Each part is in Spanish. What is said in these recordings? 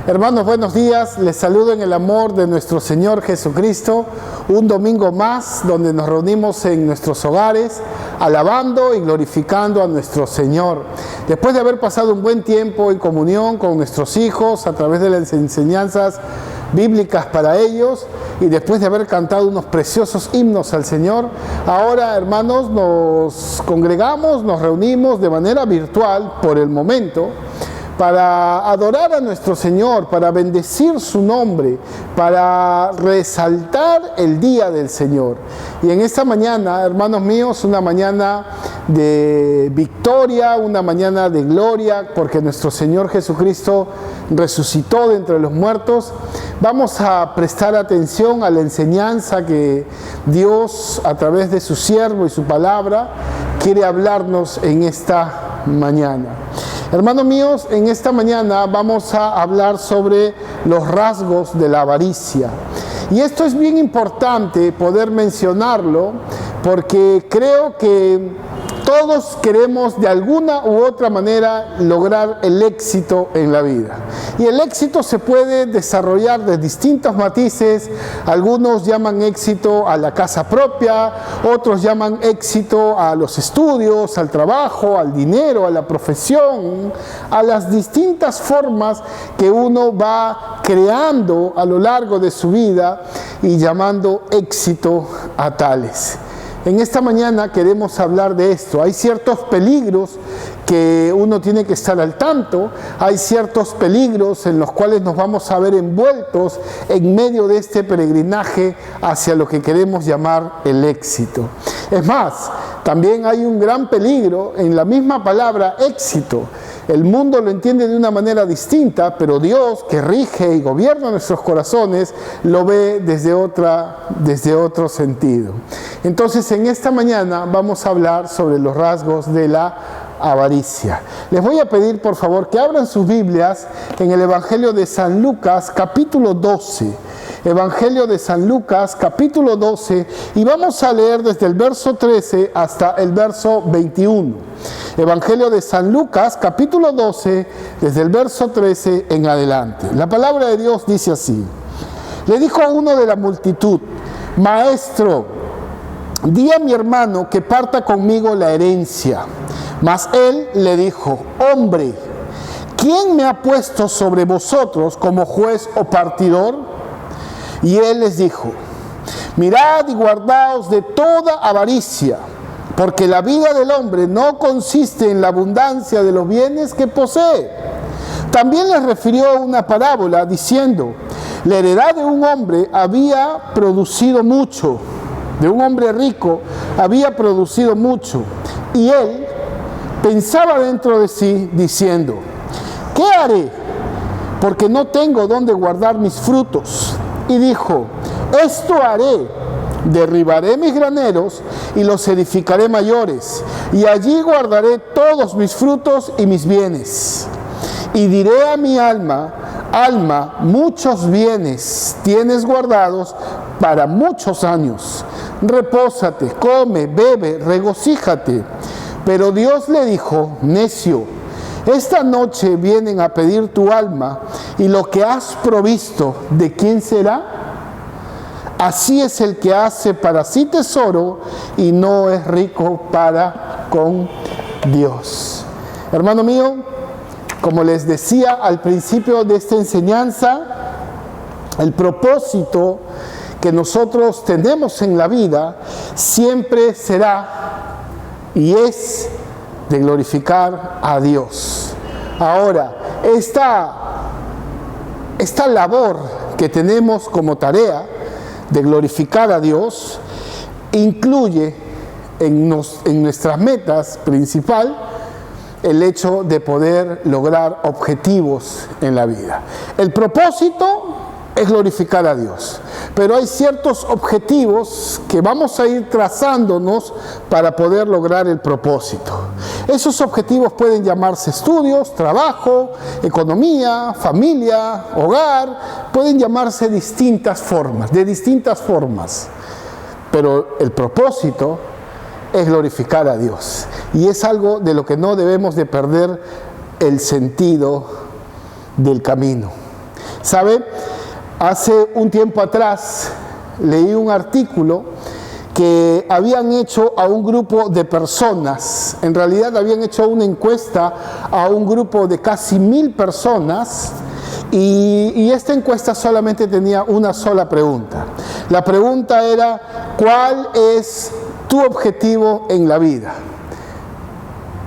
Hermanos, buenos días. Les saludo en el amor de nuestro Señor Jesucristo. Un domingo más donde nos reunimos en nuestros hogares, alabando y glorificando a nuestro Señor. Después de haber pasado un buen tiempo en comunión con nuestros hijos a través de las enseñanzas bíblicas para ellos y después de haber cantado unos preciosos himnos al Señor, ahora, hermanos, nos congregamos, nos reunimos de manera virtual por el momento para adorar a nuestro Señor, para bendecir su nombre, para resaltar el día del Señor. Y en esta mañana, hermanos míos, una mañana de victoria, una mañana de gloria, porque nuestro Señor Jesucristo resucitó de entre los muertos. Vamos a prestar atención a la enseñanza que Dios, a través de su siervo y su palabra, quiere hablarnos en esta mañana. Hermanos míos, en esta mañana vamos a hablar sobre los rasgos de la avaricia. Y esto es bien importante poder mencionarlo porque creo que todos queremos de alguna u otra manera lograr el éxito en la vida. Y el éxito se puede desarrollar de distintos matices. Algunos llaman éxito a la casa propia, otros llaman éxito a los estudios, al trabajo, al dinero, a la profesión, a las distintas formas que uno va creando a lo largo de su vida y llamando éxito a tales. En esta mañana queremos hablar de esto. Hay ciertos peligros que uno tiene que estar al tanto, hay ciertos peligros en los cuales nos vamos a ver envueltos en medio de este peregrinaje hacia lo que queremos llamar el éxito. Es más, también hay un gran peligro en la misma palabra éxito. El mundo lo entiende de una manera distinta, pero Dios, que rige y gobierna nuestros corazones, lo ve desde otro sentido. Entonces, en esta mañana vamos a hablar sobre los rasgos de la avaricia. Les voy a pedir, por favor, que abran sus Biblias en el Evangelio de San Lucas, capítulo 12. Evangelio de San Lucas, capítulo 12, y vamos a leer desde el verso 13 hasta el verso 21. Evangelio de San Lucas, capítulo 12, desde el verso 13 en adelante. La palabra de Dios dice así: le dijo a uno de la multitud: Maestro, di a mi hermano que parta conmigo la herencia. Mas él le dijo: Hombre, ¿quién me ha puesto sobre vosotros como juez o partidor? Y él les dijo: Mirad y guardaos de toda avaricia, porque la vida del hombre no consiste en la abundancia de los bienes que posee. También les refirió una parábola diciendo: la heredad de un hombre había producido mucho, de un hombre rico había producido mucho, y él pensaba dentro de sí diciendo: ¿qué haré? Porque no tengo dónde guardar mis frutos. Y dijo: esto haré, derribaré mis graneros y los edificaré mayores, y allí guardaré todos mis frutos y mis bienes. Y diré a mi alma: alma, muchos bienes tienes guardados para muchos años. Repósate, come, bebe, regocíjate. Pero Dios le dijo: necio, esta noche vienen a pedir tu alma, y lo que has provisto, ¿de quién será? Así es el que hace para sí tesoro y no es rico para con Dios. Hermano mío, como les decía al principio de esta enseñanza, el propósito que nosotros tenemos en la vida siempre será y es de glorificar a Dios. Ahora, esta labor que tenemos como tarea de glorificar a Dios incluye en nuestras metas principal el hecho de poder lograr objetivos en la vida. El propósito es glorificar a Dios, pero hay ciertos objetivos que vamos a ir trazándonos para poder lograr el propósito. Esos objetivos pueden llamarse estudios, trabajo, economía, familia, hogar, pueden llamarse de distintas formas, pero el propósito es glorificar a Dios, y es algo de lo que no debemos de perder el sentido del camino. ¿Sabe? Hace un tiempo atrás leí un artículo que habían hecho a un grupo de personas. En realidad habían hecho una encuesta a un grupo de casi 1000 personas y esta encuesta solamente tenía una sola pregunta. La pregunta era: ¿cuál es tu objetivo en la vida?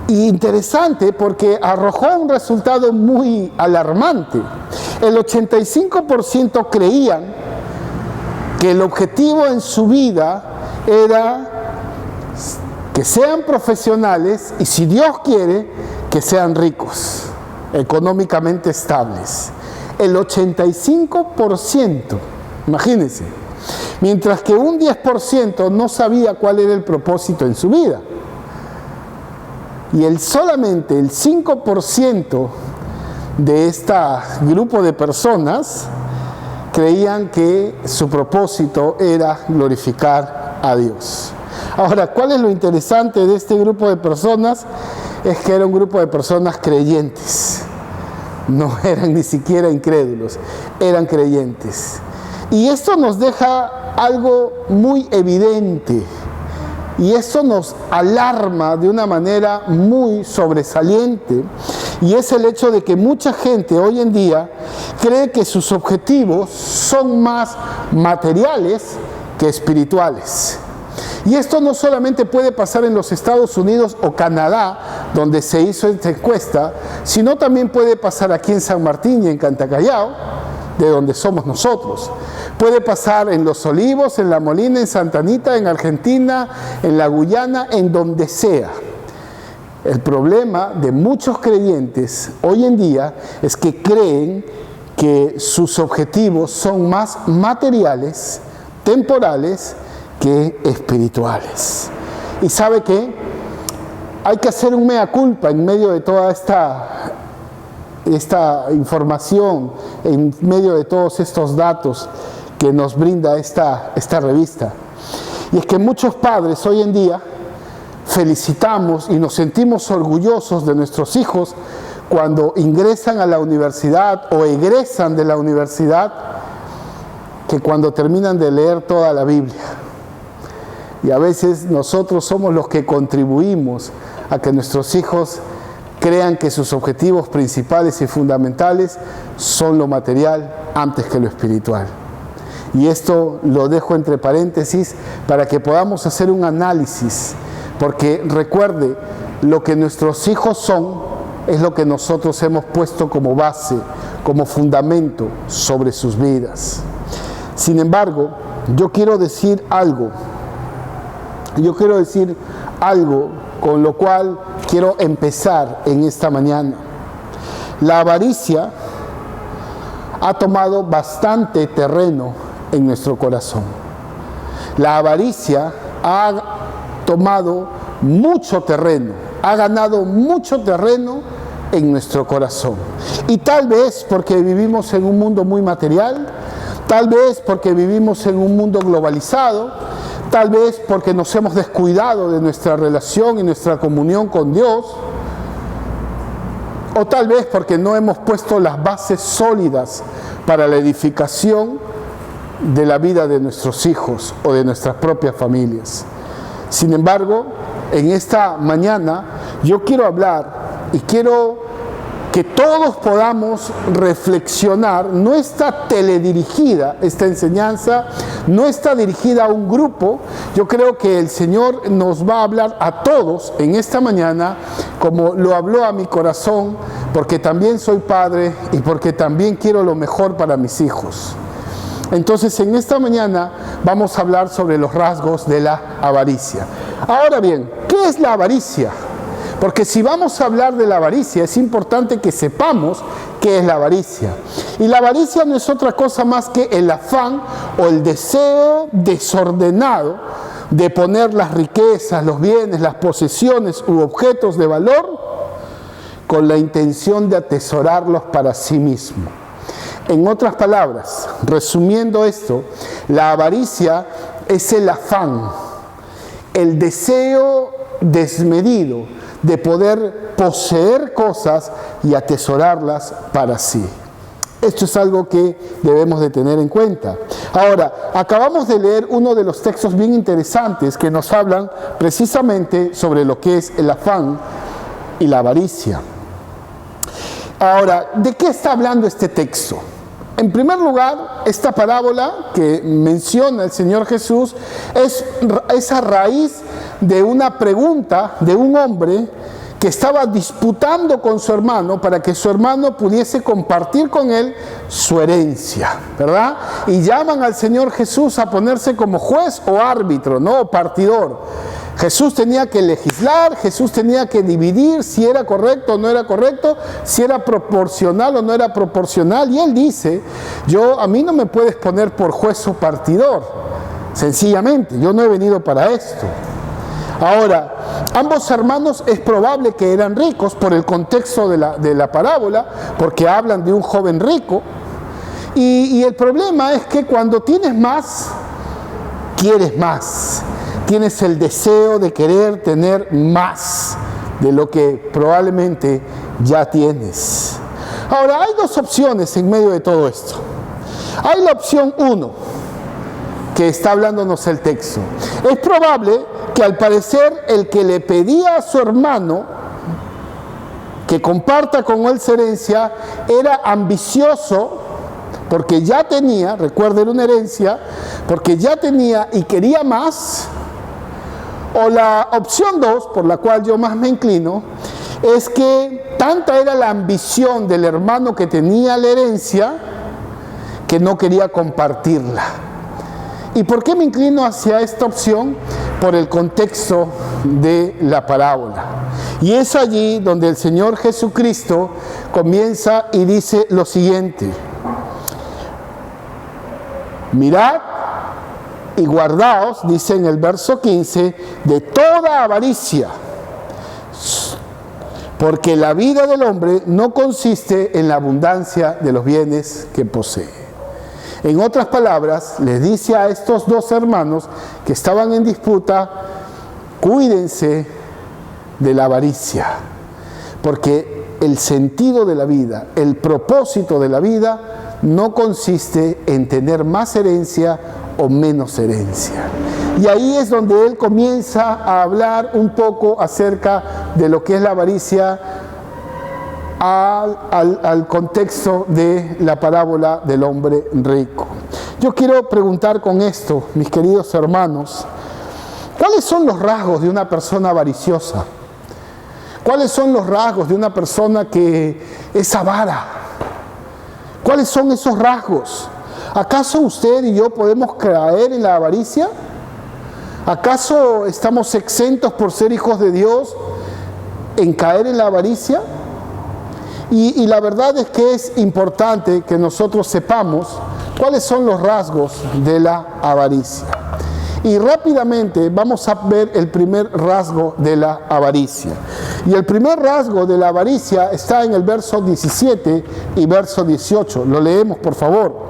Y interesante porque arrojó un resultado muy alarmante. El 85% creían que el objetivo en su vida era que sean profesionales y, si Dios quiere, que sean ricos, económicamente estables. El 85%, imagínense. Mientras que un 10% no sabía cuál era el propósito en su vida. Y solamente el 5% de este grupo de personas creían que su propósito era glorificar a Dios. Ahora, ¿cuál es lo interesante de este grupo de personas? Es que era un grupo de personas creyentes. No eran ni siquiera incrédulos, eran creyentes. Y esto nos deja algo muy evidente. Y eso nos alarma de una manera muy sobresaliente, y es el hecho de que mucha gente hoy en día cree que sus objetivos son más materiales que espirituales. Y esto no solamente puede pasar en los Estados Unidos o Canadá, donde se hizo esta encuesta, sino también puede pasar aquí en San Martín y en Cantacallao, de donde somos nosotros. Puede pasar en Los Olivos, en La Molina, en Santa Anita, en Argentina, en la Guyana, en donde sea. El problema de muchos creyentes hoy en día es que creen que sus objetivos son más materiales, temporales, que espirituales. ¿Y sabe qué? Hay que hacer un mea culpa en medio de toda esta información, en medio de todos estos datos que nos brinda esta revista. Y es que muchos padres hoy en día felicitamos y nos sentimos orgullosos de nuestros hijos cuando ingresan a la universidad o egresan de la universidad, que cuando terminan de leer toda la Biblia. Y a veces nosotros somos los que contribuimos a que nuestros hijos crean que sus objetivos principales y fundamentales son lo material antes que lo espiritual. Y esto lo dejo entre paréntesis para que podamos hacer un análisis, porque recuerde, lo que nuestros hijos son es lo que nosotros hemos puesto como base, como fundamento sobre sus vidas. Sin embargo, yo quiero decir algo con lo cual quiero empezar en esta mañana. La avaricia ha tomado bastante terreno en nuestro corazón. La avaricia ha tomado mucho terreno, ha ganado mucho terreno en nuestro corazón. Y tal vez porque vivimos en un mundo muy material, tal vez porque vivimos en un mundo globalizado, tal vez porque nos hemos descuidado de nuestra relación y nuestra comunión con Dios, o tal vez porque no hemos puesto las bases sólidas para la edificación de la vida de nuestros hijos o de nuestras propias familias. Sin embargo, en esta mañana yo quiero hablar y quiero que todos podamos reflexionar. No está teledirigida esta enseñanza, no está dirigida a un grupo. Yo creo que el Señor nos va a hablar a todos en esta mañana, como lo habló a mi corazón, porque también soy padre y porque también quiero lo mejor para mis hijos. Entonces, en esta mañana vamos a hablar sobre los rasgos de la avaricia. Ahora bien, ¿qué es la avaricia? Porque si vamos a hablar de la avaricia, es importante que sepamos qué es la avaricia. Y la avaricia no es otra cosa más que el afán o el deseo desordenado de poner las riquezas, los bienes, las posesiones u objetos de valor con la intención de atesorarlos para sí mismo. En otras palabras, resumiendo esto, la avaricia es el afán, el deseo desmedido de poder poseer cosas y atesorarlas para sí. Esto es algo que debemos de tener en cuenta. Ahora, acabamos de leer uno de los textos bien interesantes que nos hablan precisamente sobre lo que es el afán y la avaricia. Ahora, ¿de qué está hablando este texto? En primer lugar, esta parábola que menciona el Señor Jesús es a raíz de una pregunta de un hombre que estaba disputando con su hermano para que su hermano pudiese compartir con él su herencia, ¿verdad? Y llaman al Señor Jesús a ponerse como juez o árbitro, ¿no? O partidor. Jesús tenía que legislar, Jesús tenía que dividir si era correcto o no era correcto, si era proporcional o no era proporcional. Y él dice, a mí no me puedes poner por juez o partidor, sencillamente, yo no he venido para esto. Ahora, ambos hermanos es probable que eran ricos por el contexto de la parábola, porque hablan de un joven rico. Y el problema es que cuando tienes más, quieres más. Tienes el deseo de querer tener más de lo que probablemente ya tienes. Ahora, hay dos opciones en medio de todo esto. Hay la opción 1, que está hablándonos el texto. Es probable que al parecer el que le pedía a su hermano que comparta con él su herencia era ambicioso porque ya tenía, recuerden, una herencia, porque ya tenía y quería más. O la opción 2, por la cual yo más me inclino, es que tanta era la ambición del hermano que tenía la herencia que no quería compartirla. ¿Y por qué me inclino hacia esta opción? Por el contexto de la parábola. Y es allí donde el Señor Jesucristo comienza y dice lo siguiente: mirad y guardaos, dice en el verso 15, de toda avaricia, porque la vida del hombre no consiste en la abundancia de los bienes que posee. En otras palabras, les dice a estos dos hermanos que estaban en disputa, cuídense de la avaricia, porque el sentido de la vida, el propósito de la vida, no consiste en tener más herencia o menos herencia. Y ahí es donde él comienza a hablar un poco acerca de lo que es la avaricia al contexto de la parábola del hombre rico. Yo quiero preguntar con esto, mis queridos hermanos, ¿cuáles son los rasgos de una persona avariciosa? ¿Cuáles son los rasgos de una persona que es avara? ¿Cuáles son esos rasgos? ¿Acaso usted y yo podemos caer en la avaricia? ¿Acaso estamos exentos por ser hijos de Dios en caer en la avaricia? Y la verdad es que es importante que nosotros sepamos cuáles son los rasgos de la avaricia. Y rápidamente vamos a ver el primer rasgo de la avaricia. Y el primer rasgo de la avaricia está en el verso 17 y verso 18. Lo leemos, por favor.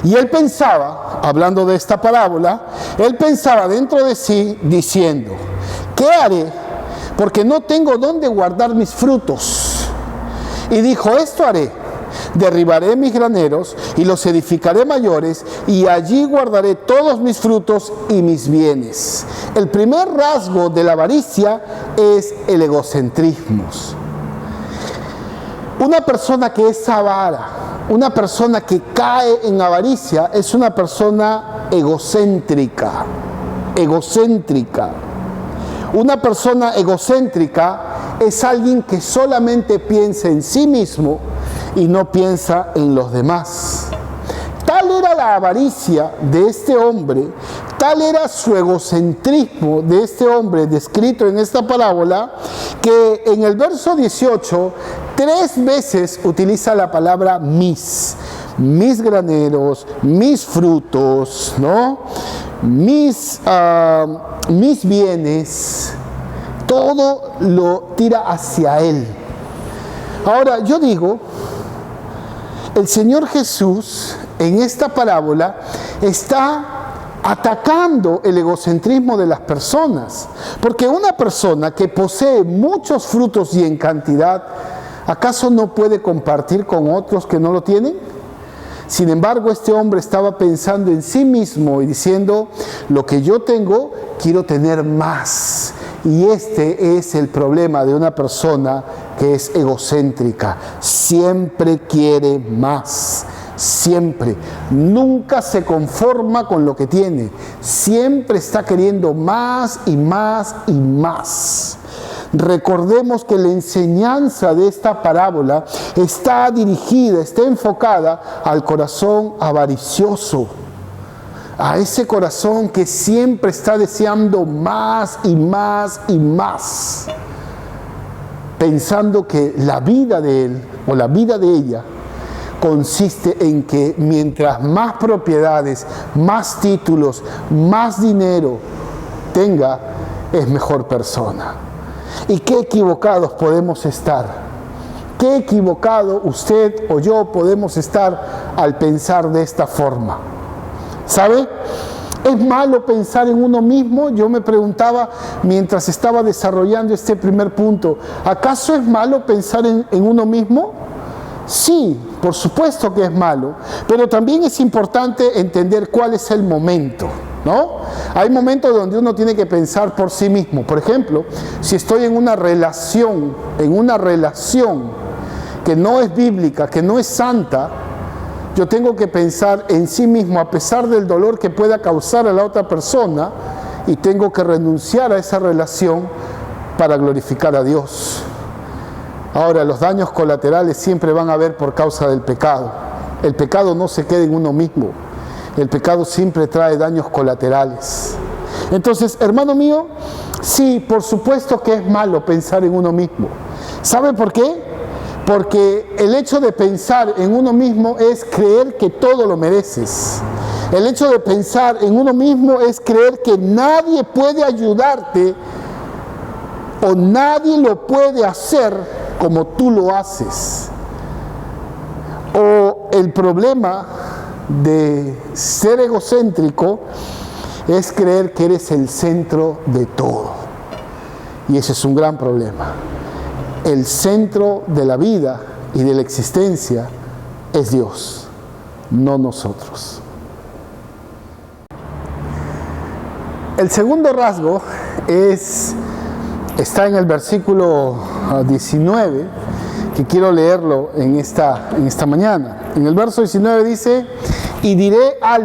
Y él pensaba, hablando de esta parábola, él pensaba dentro de sí diciendo: ¿qué haré? Porque no tengo dónde guardar mis frutos. Y dijo: esto haré, derribaré mis graneros y los edificaré mayores, y allí guardaré todos mis frutos y mis bienes. El primer rasgo de la avaricia es el egocentrismo. Una persona que es avara, una persona que cae en avaricia, es una persona egocéntrica. Una persona egocéntrica es alguien que solamente piensa en sí mismo y no piensa en los demás. Tal era la avaricia de este hombre, tal era su egocentrismo de este hombre descrito en esta parábola, que en el verso 18 3 veces utiliza la palabra mis graneros, mis frutos, ¿no? Mis bienes, todo lo tira hacia él. Ahora, yo digo, el Señor Jesús en esta parábola está atacando el egocentrismo de las personas, porque una persona que posee muchos frutos y en cantidad ¿Acaso no puede compartir con otros que no lo tienen? Sin embargo, este hombre estaba pensando en sí mismo y diciendo, lo que yo tengo, quiero tener más. Y este es el problema de una persona que es egocéntrica. Siempre quiere más. Siempre. Nunca se conforma con lo que tiene. Siempre está queriendo más y más y más. Recordemos que la enseñanza de esta parábola está dirigida, está enfocada al corazón avaricioso, a ese corazón que siempre está deseando más y más y más, pensando que la vida de él o la vida de ella consiste en que mientras más propiedades, más títulos, más dinero tenga, es mejor persona. Y qué equivocados podemos estar. Qué equivocado usted o yo podemos estar al pensar de esta forma. ¿Sabe? ¿Es malo pensar en uno mismo? Yo me preguntaba mientras estaba desarrollando este primer punto, ¿acaso es malo pensar en uno mismo? Sí, por supuesto que es malo, pero también es importante entender cuál es el momento, ¿no? Hay momentos donde uno tiene que pensar por sí mismo. Por ejemplo, si estoy en una relación que no es bíblica, que no es santa, yo tengo que pensar en sí mismo a pesar del dolor que pueda causar a la otra persona y tengo que renunciar a esa relación para glorificar a Dios. Ahora, los daños colaterales siempre van a haber por causa del pecado. El pecado no se queda en uno mismo. El pecado siempre trae daños colaterales. Entonces, hermano mío, sí, por supuesto que es malo pensar en uno mismo. ¿Sabe por qué? Porque el hecho de pensar en uno mismo es creer que todo lo mereces. El hecho de pensar en uno mismo es creer que nadie puede ayudarte o nadie lo puede hacer como tú lo haces. O el problema de ser egocéntrico es creer que eres el centro de todo. Y ese es un gran problema. El centro de la vida y de la existencia es Dios, no nosotros. El segundo rasgo está en el versículo 19, que quiero leerlo en esta mañana. En el verso 19 dice, y diré a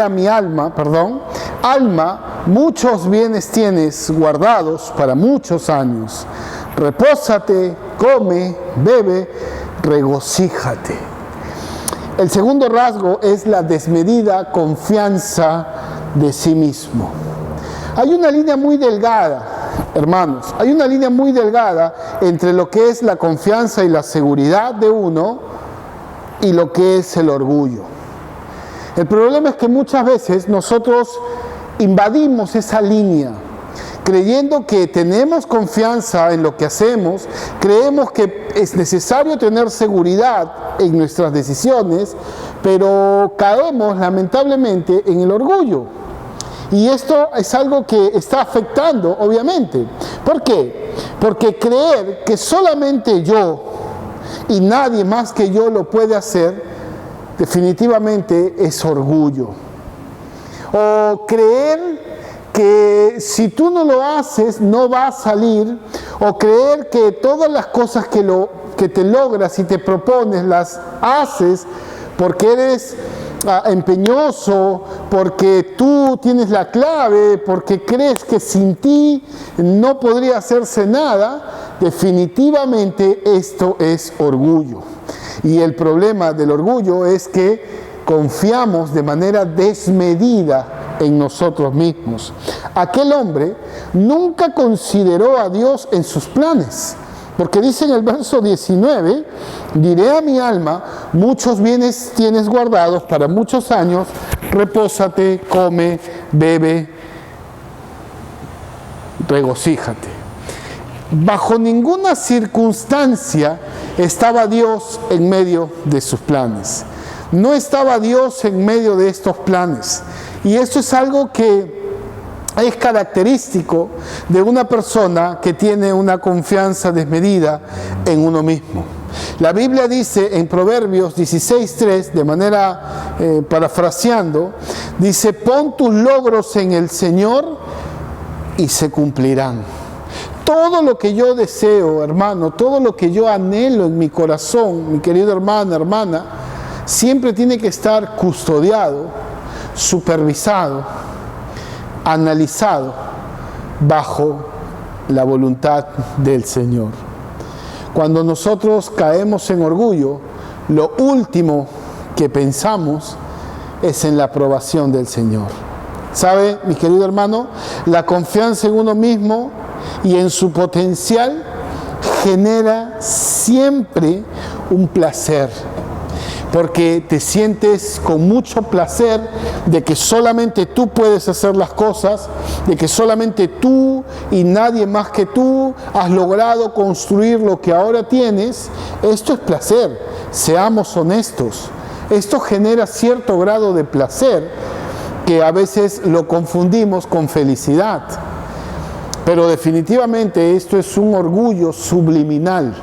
mi alma, alma, muchos bienes tienes guardados para muchos años. Repósate, come, bebe, regocíjate. El segundo rasgo es la desmedida confianza de sí mismo. Hay una línea muy delgada, hermanos, hay una línea muy delgada entre lo que es la confianza y la seguridad de uno y lo que es el orgullo. El problema es que muchas veces nosotros invadimos esa línea, creyendo que tenemos confianza en lo que hacemos, creemos que es necesario tener seguridad en nuestras decisiones, pero caemos lamentablemente en el orgullo. Y esto es algo que está afectando, obviamente. ¿Por qué? Porque creer que solamente yo y nadie más que yo lo puede hacer, definitivamente es orgullo. O creer que si tú no lo haces, no va a salir, o creer que todas las cosas que te logras y te propones las haces porque eres empeñoso, porque tú tienes la clave, porque crees que sin ti no podría hacerse nada, definitivamente esto es orgullo. Y el problema del orgullo es que confiamos de manera desmedida en nosotros mismos. Aquel hombre nunca consideró a Dios en sus planes, porque dice en el verso 19, diré a mi alma, muchos bienes tienes guardados para muchos años, repósate, come, bebe, regocíjate. Bajo ninguna circunstancia estaba Dios en medio de sus planes. No estaba Dios en medio de estos planes. Y esto es algo que es característico de una persona que tiene una confianza desmedida en uno mismo. La Biblia dice en Proverbios 16:3, de manera parafraseando, dice: pon tus logros en el Señor y se cumplirán. Todo lo que yo deseo, hermano, todo lo que yo anhelo en mi corazón, mi querido hermano, hermana, siempre tiene que estar custodiado, supervisado, analizado bajo la voluntad del Señor. Cuando nosotros caemos en orgullo, lo último que pensamos es en la aprobación del Señor. ¿Sabe, mi querido hermano? La confianza en uno mismo y en su potencial genera siempre un placer, porque te sientes con mucho placer de que solamente tú puedes hacer las cosas, de que solamente tú y nadie más que tú has logrado construir lo que ahora tienes. Esto es placer, seamos honestos. Esto genera cierto grado de placer que a veces lo confundimos con felicidad. Pero definitivamente esto es un orgullo subliminal.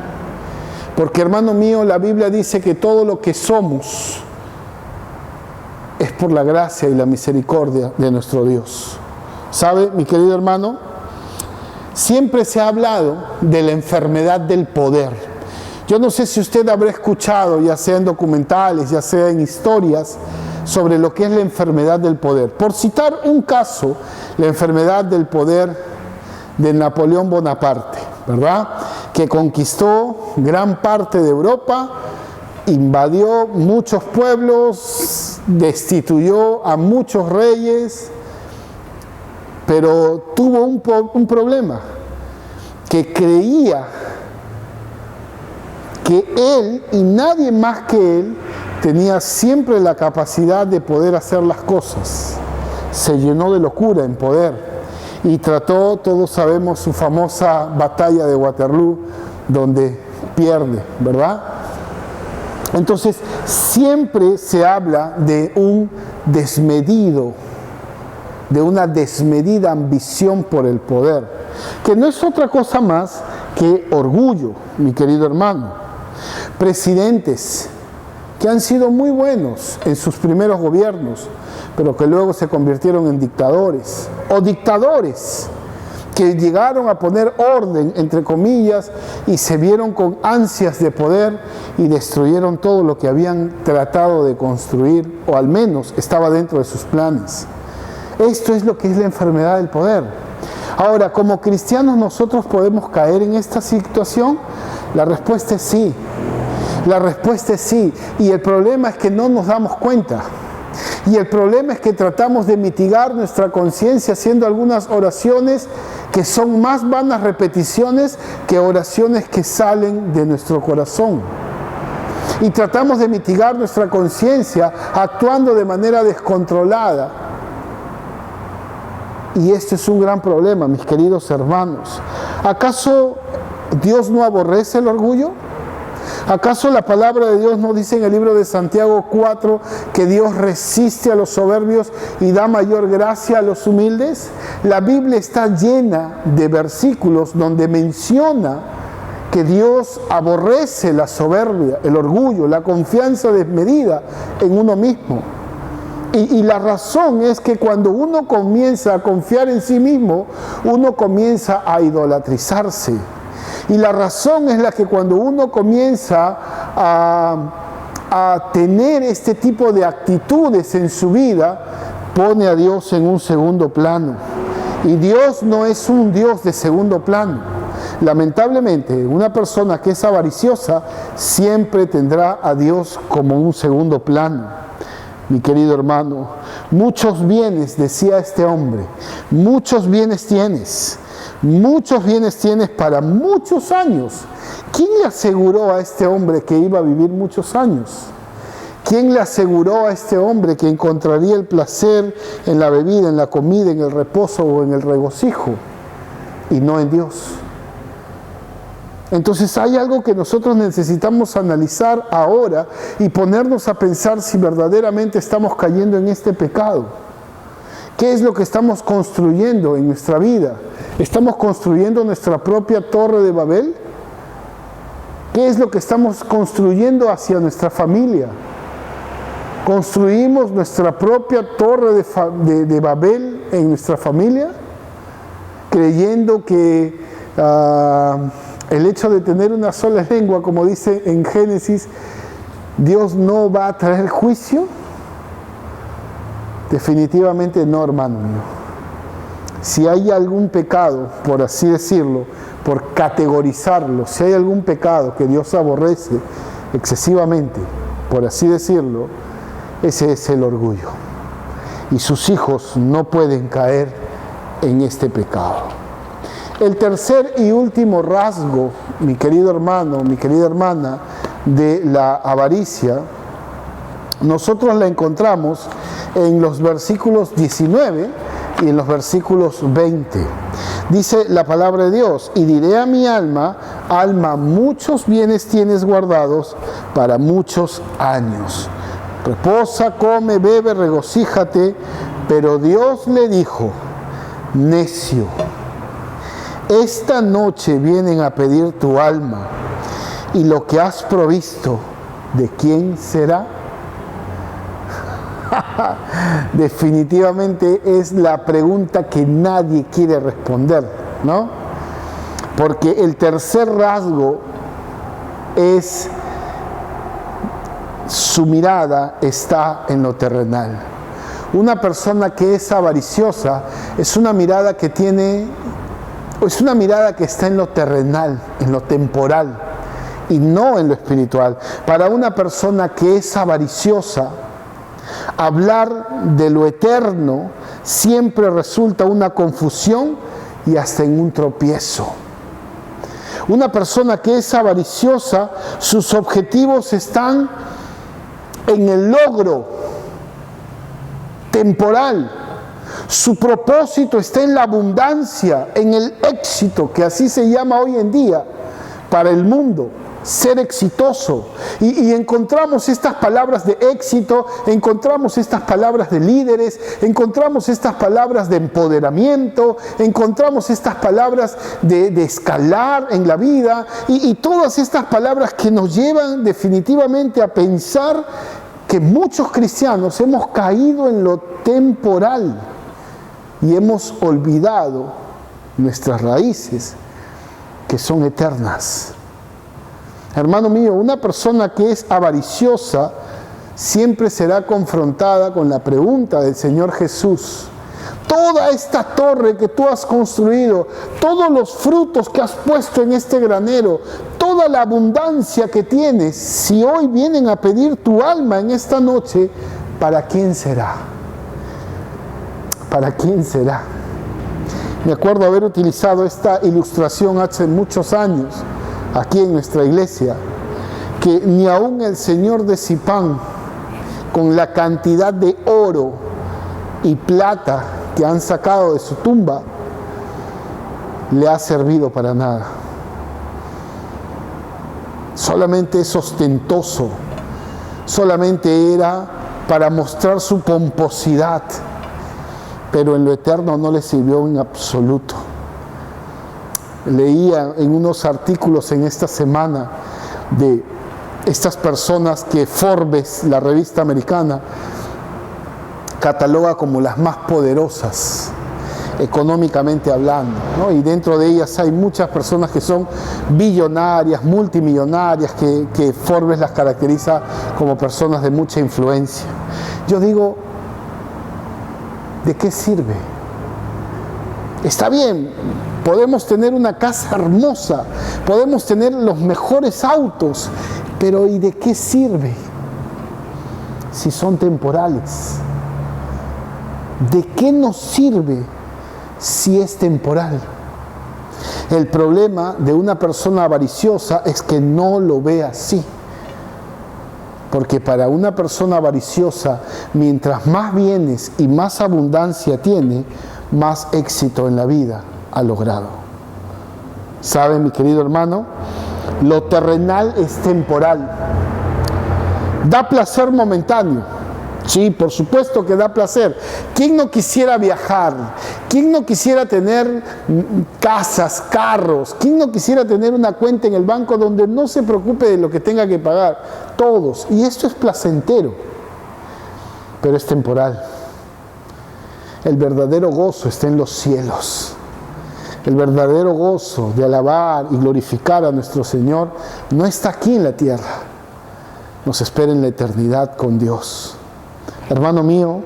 Porque, hermano mío, la Biblia dice que todo lo que somos es por la gracia y la misericordia de nuestro Dios. ¿Sabe, mi querido hermano? Siempre se ha hablado de la enfermedad del poder. Yo no sé si usted habrá escuchado, ya sea en documentales, ya sea en historias, sobre lo que es la enfermedad del poder. Por citar un caso, la enfermedad del poder de Napoleón Bonaparte, ¿verdad? Que conquistó gran parte de Europa, invadió muchos pueblos, destituyó a muchos reyes, pero tuvo un problema, que creía que él y nadie más que él tenía siempre la capacidad de poder hacer las cosas. Se llenó de locura en poder y trató, todos sabemos, su famosa batalla de Waterloo, donde pierde, ¿verdad? Entonces, siempre se habla de un desmedido, de una desmedida ambición por el poder, que no es otra cosa más que orgullo, mi querido hermano. Presidentes que han sido muy buenos en sus primeros gobiernos, pero que luego se convirtieron en dictadores, o dictadores que llegaron a poner orden, entre comillas, y se vieron con ansias de poder y destruyeron todo lo que habían tratado de construir, o al menos estaba dentro de sus planes. Esto es lo que es la enfermedad del poder. Ahora, como cristianos, ¿nosotros podemos caer en esta situación? La respuesta es sí. La respuesta es sí. Y el problema es que no nos damos cuenta. Y el problema es que tratamos de mitigar nuestra conciencia haciendo algunas oraciones que son más vanas repeticiones que oraciones que salen de nuestro corazón. Y tratamos de mitigar nuestra conciencia actuando de manera descontrolada. Y este es un gran problema, mis queridos hermanos. ¿Acaso Dios no aborrece el orgullo? ¿Acaso la palabra de Dios no dice en el libro de Santiago 4 que Dios resiste a los soberbios y da mayor gracia a los humildes? La Biblia está llena de versículos donde menciona que Dios aborrece la soberbia, el orgullo, la confianza desmedida en uno mismo. Y la razón es que cuando uno comienza a confiar en sí mismo, uno comienza a idolatrizarse. Y la razón es la que cuando uno comienza a tener este tipo de actitudes en su vida, pone a Dios en un segundo plano. Y Dios no es un Dios de segundo plano. Lamentablemente, una persona que es avariciosa siempre tendrá a Dios como un segundo plano. Mi querido hermano, muchos bienes, decía este hombre, muchos bienes tienes para muchos años. ¿Quién le aseguró a este hombre que iba a vivir muchos años? ¿Quién le aseguró a este hombre que encontraría el placer en la bebida, en la comida, en el reposo o en el regocijo? Y no en Dios. Entonces hay algo que nosotros necesitamos analizar ahora y ponernos a pensar si verdaderamente estamos cayendo en este pecado. ¿Qué es lo que estamos construyendo en nuestra vida? ¿Estamos construyendo nuestra propia torre de Babel? ¿Qué es lo que estamos construyendo hacia nuestra familia? ¿Construimos nuestra propia torre de Babel en nuestra familia? Creyendo que el hecho de tener una sola lengua, como dice en Génesis, Dios no va a traer juicio. Definitivamente no, hermano mío. Si hay algún pecado, por así decirlo, por categorizarlo, si hay algún pecado que Dios aborrece excesivamente, por así decirlo, ese es el orgullo. Y sus hijos no pueden caer en este pecado. El tercer y último rasgo, mi querido hermano, mi querida hermana, de la avaricia, nosotros la encontramos en los versículos 19 y en los versículos 20. Dice la palabra de Dios: y diré a mi alma, alma, muchos bienes tienes guardados para muchos años. Reposa, come, bebe, regocíjate. Pero Dios le dijo: necio, esta noche vienen a pedir tu alma, y lo que has provisto, ¿de quién será? Definitivamente es la pregunta que nadie quiere responder, ¿no? Porque el tercer rasgo es: su mirada está en lo terrenal. Una persona que es avariciosa es una mirada que está en lo terrenal, en lo temporal, y no en lo espiritual. Para una persona que es avariciosa, hablar de lo eterno siempre resulta una confusión y hasta en un tropiezo. Una persona que es avariciosa, sus objetivos están en el logro temporal. Su propósito está en la abundancia, en el éxito, que así se llama hoy en día para el mundo. Ser exitoso, y encontramos estas palabras de éxito, encontramos estas palabras de líderes, encontramos estas palabras de empoderamiento, encontramos estas palabras de escalar en la vida, y todas estas palabras que nos llevan definitivamente a pensar que muchos cristianos hemos caído en lo temporal y hemos olvidado nuestras raíces, que son eternas. Hermano mío, una persona que es avariciosa siempre será confrontada con la pregunta del Señor Jesús: toda esta torre que tú has construido, todos los frutos que has puesto en este granero, toda la abundancia que tienes, si hoy vienen a pedir tu alma en esta noche, ¿para quién será? ¿Para quién será? Me acuerdo haber utilizado esta ilustración hace muchos años aquí en nuestra iglesia, que ni aún el señor de Zipán, con la cantidad de oro y plata que han sacado de su tumba, le ha servido para nada. Solamente es ostentoso, solamente era para mostrar su pomposidad, pero en lo eterno no le sirvió en absoluto. Leía en unos artículos en esta semana de estas personas que Forbes, la revista americana, cataloga como las más poderosas económicamente hablando, ¿no? Y dentro de ellas hay muchas personas que son billonarias, multimillonarias, que Forbes las caracteriza como personas de mucha influencia. Yo digo, ¿de qué sirve? Está bien, podemos tener una casa hermosa, podemos tener los mejores autos, pero ¿y de qué sirve si son temporales? ¿De qué nos sirve si es temporal? El problema de una persona avariciosa es que no lo ve así. Porque para una persona avariciosa, mientras más bienes y más abundancia tiene, más éxito en la vida ha logrado. ¿Sabe, mi querido hermano? Lo terrenal es temporal. Da placer momentáneo. Sí, por supuesto que da placer. ¿Quién no quisiera viajar? ¿Quién no quisiera tener casas, carros? ¿Quién no quisiera tener una cuenta en el banco donde no se preocupe de lo que tenga que pagar? Todos. Y esto es placentero, pero es temporal. El verdadero gozo está en los cielos. El verdadero gozo de alabar y glorificar a nuestro Señor no está aquí en la tierra. Nos espera en la eternidad con Dios. Hermano mío,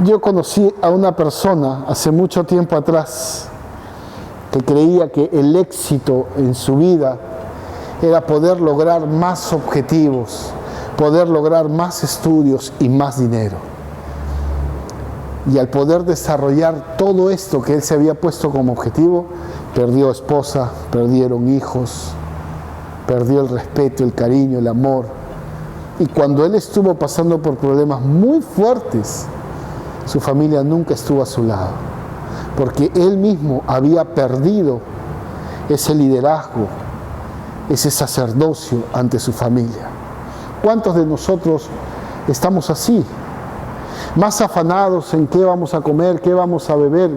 yo conocí a una persona hace mucho tiempo atrás que creía que el éxito en su vida era poder lograr más objetivos, poder lograr más estudios y más dinero. Y al poder desarrollar todo esto que él se había puesto como objetivo, perdió esposa, perdieron hijos, perdió el respeto, el cariño, el amor. Y cuando él estuvo pasando por problemas muy fuertes, su familia nunca estuvo a su lado, porque él mismo había perdido ese liderazgo, ese sacerdocio ante su familia. ¿Cuántos de nosotros estamos así? Más afanados en qué vamos a comer, qué vamos a beber,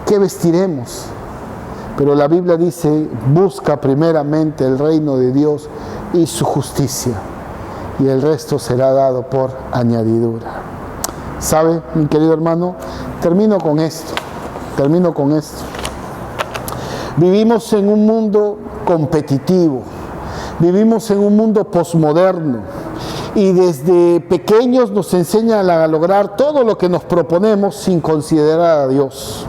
qué vestiremos. Pero la Biblia dice, busca primeramente el reino de Dios y su justicia, y el resto será dado por añadidura. ¿Sabe, mi querido hermano? Termino con esto. Vivimos en un mundo competitivo, vivimos en un mundo posmoderno, y desde pequeños nos enseñan a lograr todo lo que nos proponemos sin considerar a Dios.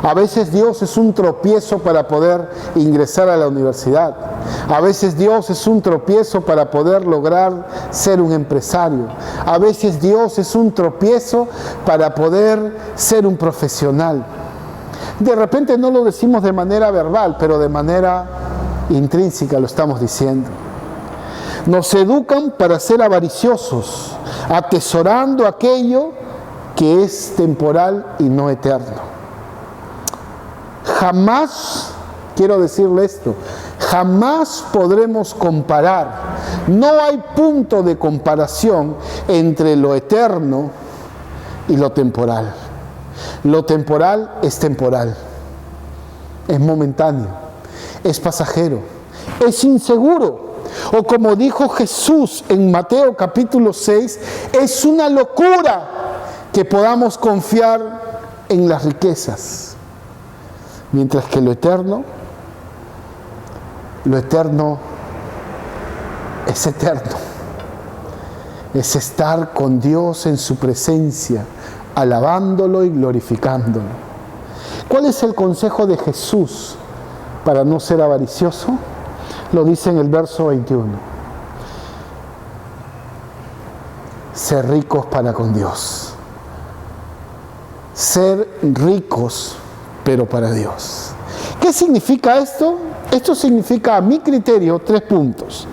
A veces Dios es un tropiezo para poder ingresar a la universidad. A veces Dios es un tropiezo para poder lograr ser un empresario. A veces Dios es un tropiezo para poder ser un profesional. De repente no lo decimos de manera verbal, pero de manera intrínseca lo estamos diciendo. Nos educan para ser avariciosos, atesorando aquello que es temporal y no eterno. Jamás, quiero decirle esto, jamás podremos comparar. No hay punto de comparación entre lo eterno y lo temporal. Lo temporal es temporal, es momentáneo, es pasajero, es inseguro. O como dijo Jesús en Mateo capítulo 6, es una locura que podamos confiar en las riquezas. Mientras que lo eterno es eterno. Es estar con Dios en su presencia, alabándolo y glorificándolo. ¿Cuál es el consejo de Jesús para no ser avaricioso? Lo dice en el verso 21. Ser ricos para con Dios. Ser ricos pero para Dios. ¿Qué significa esto? Esto significa, a mi criterio, 3 puntos.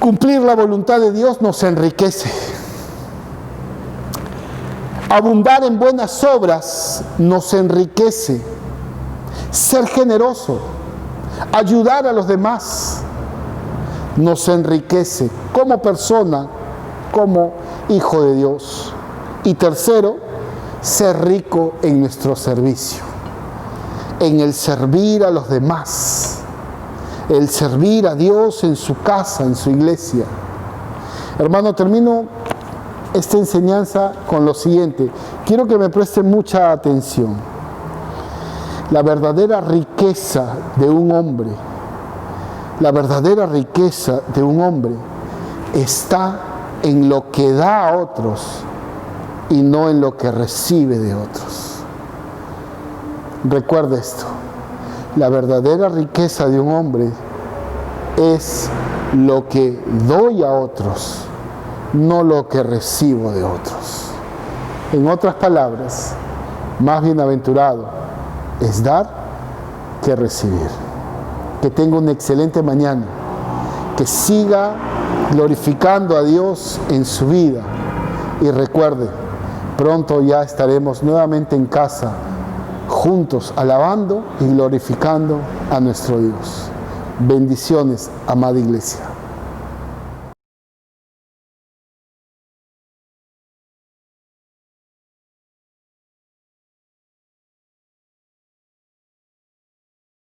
Cumplir la voluntad de Dios nos enriquece. Abundar en buenas obras nos enriquece. Ser generoso, ayudar a los demás, nos enriquece como persona, como hijo de Dios. Y tercero, ser rico en nuestro servicio, en el servir a los demás, el servir a Dios en su casa, en su iglesia. Hermano, termino esta enseñanza con lo siguiente. Quiero que me presten mucha atención. La verdadera riqueza de un hombre, está en lo que da a otros y no en lo que recibe de otros. Recuerda esto, la verdadera riqueza de un hombre es lo que doy a otros, no lo que recibo de otros. En otras palabras, más bienaventurado es dar que recibir. Que tenga una excelente mañana, que siga glorificando a Dios en su vida y recuerde, pronto ya estaremos nuevamente en casa, juntos, alabando y glorificando a nuestro Dios. Bendiciones, amada iglesia.